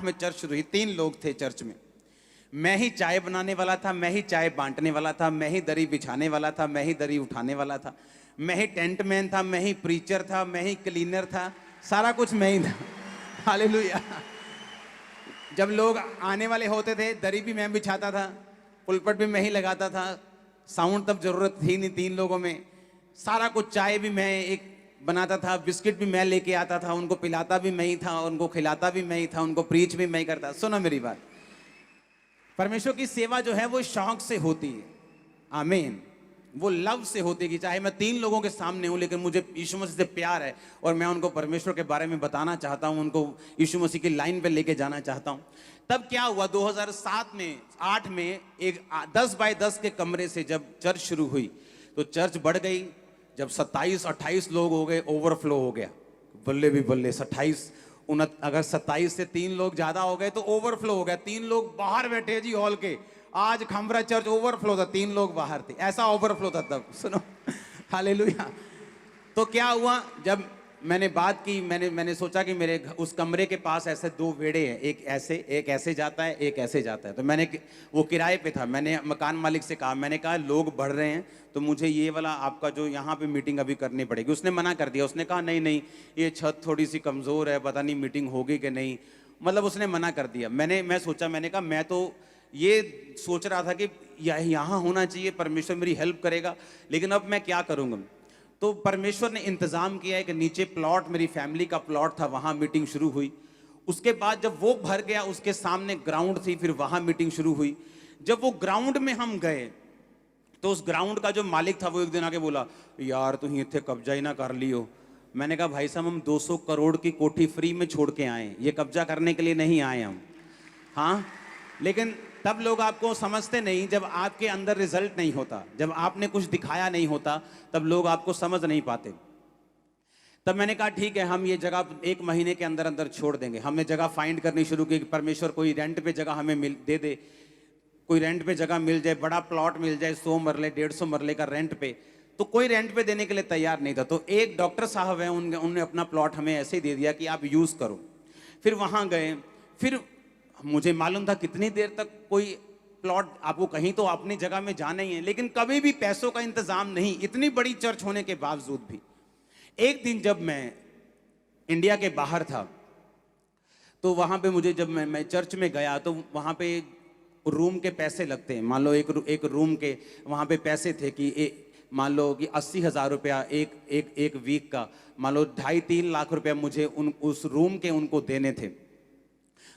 में चर्च शुरू हुई। 3 लोग थे चर्च में। मैं ही चाय बनाने वाला था, मैं ही चाय बांटने वाला था, मैं ही दरी बिछाने वाला था, मैं ही दरी उठाने वाला था, मैं ही टेंट मैन था, मैं ही प्रीचर था, मैं ही क्लीनर था, सारा कुछ मैं ही था। हालेलुया। जब लोग आने वाले होते थे, दरी भी मैं बिछाता था, पुलपट भी मैं ही लगाता था। साउंड तब जरूरत थी नहीं 3 लोगों में। सारा कुछ, चाय भी मैं एक बनाता था, बिस्किट भी मैं लेके आता था, उनको पिलाता भी मैं ही था, उनको खिलाता भी मैं ही था, उनको प्रीच भी मैं ही करता। सुनो मेरी बात, परमेश्वर की सेवा जो है वो शौक से होती है। आमीन। वो लव से होती है कि चाहे मैं 3 लोगों के सामने हूं, लेकिन मुझे यीशु मसीह से प्यार है और मैं उनको परमेश्वर के बारे में बताना चाहता हूं, उनको यीशु मसीह की लाइन पे लेके जाना चाहता हूं। तब क्या हुआ, 2007 में 8 में एक 10 बाय 10 के कमरे से जब चर्च शुरू हुई तो चर्च बढ़ गई। जब 27-28 लोग हो गए, ओवरफ्लो हो गया। बल्ले भी बल्ले, 28 अगर 27 से 3 लोग ज्यादा हो गए तो ओवरफ्लो हो गया। 3 लोग बाहर बैठे जी हॉल के। आज खंबरा चर्च ओवरफ्लो था, 3 लोग बाहर थे, ऐसा ओवरफ्लो था तब। सुनो, हालेलुया। तो क्या हुआ, जब मैंने बात की, मैंने सोचा कि मेरे उस कमरे के पास ऐसे 2 वेड़े हैं, एक ऐसे जाता है, एक ऐसे जाता है। तो मैंने, वो किराए पे था, मैंने मकान मालिक से कहा, मैंने कहा लोग बढ़ रहे हैं तो मुझे ये वाला आपका जो यहाँ पे मीटिंग अभी करनी पड़ेगी। उसने मना कर दिया, उसने कहा नहीं नहीं, ये छत थोड़ी सी कमज़ोर है, पता नहीं मीटिंग होगी कि नहीं, मतलब उसने मना कर दिया। मैं सोचा, मैंने कहा मैं तो ये सोच रहा था कि यहाँ होना चाहिए, परमेश्वर मेरी हेल्प करेगा, लेकिन अब मैं क्या करूँगा। तो परमेश्वर ने इंतजाम किया है कि नीचे प्लॉट, मेरी फैमिली का प्लॉट था, वहां मीटिंग शुरू हुई। उसके बाद जब वो भर गया, उसके सामने ग्राउंड थी, फिर वहां मीटिंग शुरू हुई। जब वो ग्राउंड में हम गए तो उस ग्राउंड का जो मालिक था वो एक दिन आके बोला, यार तुम इतने कब्जा ही ना कर लियो। मैंने कहा भाई साहब, हम 200 करोड़ की कोठी फ्री में छोड़ के आए, ये कब्जा करने के लिए नहीं आए हम। हाँ, लेकिन तब लोग आपको समझते नहीं, जब आपके अंदर रिजल्ट नहीं होता, जब आपने कुछ दिखाया नहीं होता, तब लोग आपको समझ नहीं पाते। तब मैंने कहा ठीक है, हम ये जगह 1 महीने के अंदर अंदर छोड़ देंगे। हमने जगह फाइंड करनी शुरू की कि परमेश्वर कोई रेंट पे जगह हमें दे दे, कोई रेंट पे जगह मिल जाए, बड़ा प्लॉट मिल जाए, 100 मरले 150 मरले का रेंट पे। तो कोई रेंट पे देने के लिए तैयार नहीं था। तो एक डॉक्टर साहब हैं, उन्होंने अपना प्लॉट हमें ऐसे ही दे दिया कि आप यूज करो। फिर वहां गए, फिर मुझे मालूम था कितनी देर तक कोई प्लॉट, आपको कहीं तो अपनी जगह में जाना ही है, लेकिन कभी भी पैसों का इंतजाम नहीं, इतनी बड़ी चर्च होने के बावजूद भी। एक दिन जब मैं इंडिया के बाहर था तो वहां पे मुझे, जब मैं चर्च में गया तो वहां पे रूम के पैसे लगते हैं। मान लो एक रूम के वहां पे पैसे थे कि मान लो कि 80,000 रुपया एक वीक का, मान लो 2.5-3 लाख रुपया मुझे उस रूम के उनको देने थे।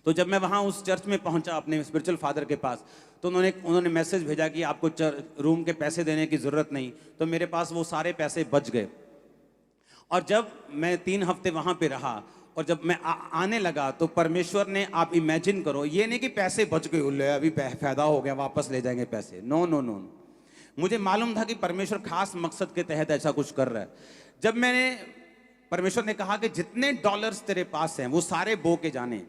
तो जब मैं वहाँ उस चर्च में पहुँचा अपने स्पिरिचुअल फादर के पास, तो उन्होंने मैसेज भेजा कि आपको रूम के पैसे देने की ज़रूरत नहीं। तो मेरे पास वो सारे पैसे बच गए। और जब मैं 3 हफ्ते वहाँ पे रहा और जब मैं आने लगा तो परमेश्वर ने, आप इमेजिन करो, ये नहीं कि पैसे बच गए, उल्ले अभी फ़ायदा हो गया वापस ले जाएंगे पैसे, नो नो नो। मुझे मालूम था कि परमेश्वर खास मकसद के तहत ऐसा कुछ कर रहा है। जब मैंने, परमेश्वर ने कहा कि जितने डॉलर्स तेरे पास हैं वो सारे बो के जाने।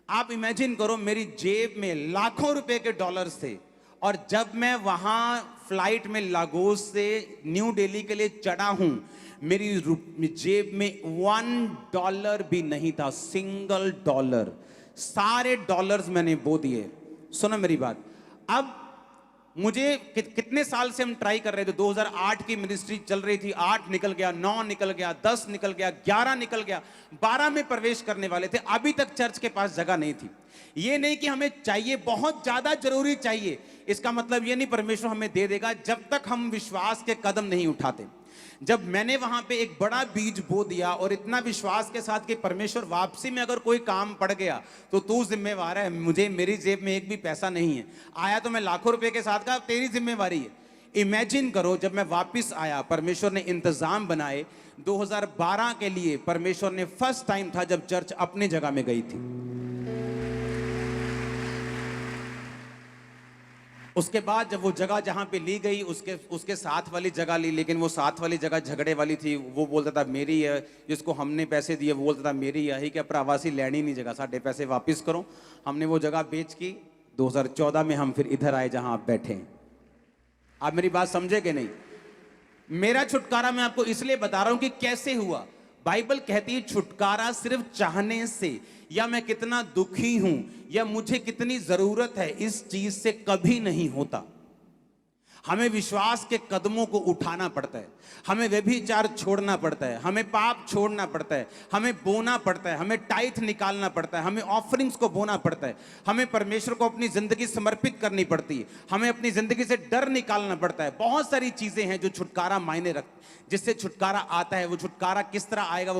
आप इमेजिन करो, मेरी जेब में लाखों रुपए के डॉलर्स थे। और जब मैं वहां फ्लाइट में लागोस से न्यू दिल्ली के लिए चढ़ा हूं, मेरी जेब में $1 भी नहीं था, सिंगल डॉलर। सारे डॉलर्स मैंने बो दिए। सुनो मेरी बात, अब मुझे कितने साल से हम ट्राई कर रहे थे। 2008 की मिनिस्ट्री चल रही थी, 8 निकल गया, 9 निकल गया, 10 निकल गया, 11 निकल गया, 12 में प्रवेश करने वाले थे, अभी तक चर्च के पास जगह नहीं थी। ये नहीं कि हमें चाहिए, बहुत ज्यादा जरूरी चाहिए, इसका मतलब ये नहीं परमेश्वर हमें दे देगा जब तक हम विश्वास के कदम नहीं उठाते। जब मैंने वहां पे एक बड़ा बीज बो दिया और इतना विश्वास के साथ कि परमेश्वर वापसी में अगर कोई काम पड़ गया तो तू जिम्मेवार है, मुझे, मेरी जेब में एक भी पैसा नहीं है, आया तो मैं लाखों रुपए के साथ का, तेरी जिम्मेवारी है। इमेजिन करो, जब मैं वापस आया, परमेश्वर ने इंतजाम बनाए। 2012 के लिए परमेश्वर ने, फर्स्ट टाइम था जब चर्च अपनी जगह में गई थी। उसके बाद जब वो जगह जहां पे ली गई, उसके साथ वाली जगह ली, लेकिन वो साथ वाली जगह झगड़े वाली थी। वो बोलता था मेरी है, जिसको हमने पैसे दिए वो बोलता था मेरी है, ही क्या प्रवासी लैनी नहीं जगह, साढ़े पैसे वापस करो। हमने वो जगह बेच की। 2014 में हम फिर इधर आए जहां आप बैठे हैं। आप मेरी बात समझे कि नहीं? मेरा छुटकारा मैं आपको इसलिए बता रहा हूं कि कैसे हुआ। बाइबल कहती है छुटकारा सिर्फ चाहने से। या मैं कितना दुखी हूं या मुझे कितनी जरूरत है, इस चीज से कभी नहीं होता। हमें विश्वास के कदमों को उठाना पड़ता है, हमें व्यभिचार छोड़ना पड़ता है, हमें पाप छोड़ना पड़ता है, हमें बोना पड़ता है, हमें टाइथ निकालना पड़ता है, हमें ऑफरिंग्स को बोना पड़ता है, हमें परमेश्वर को अपनी जिंदगी समर्पित करनी पड़ती है, हमें अपनी जिंदगी से डर निकालना पड़ता है। बहुत सारी चीजें हैं जो छुटकारा मायने रख, जिससे छुटकारा आता है। वो छुटकारा किस तरह आएगा वो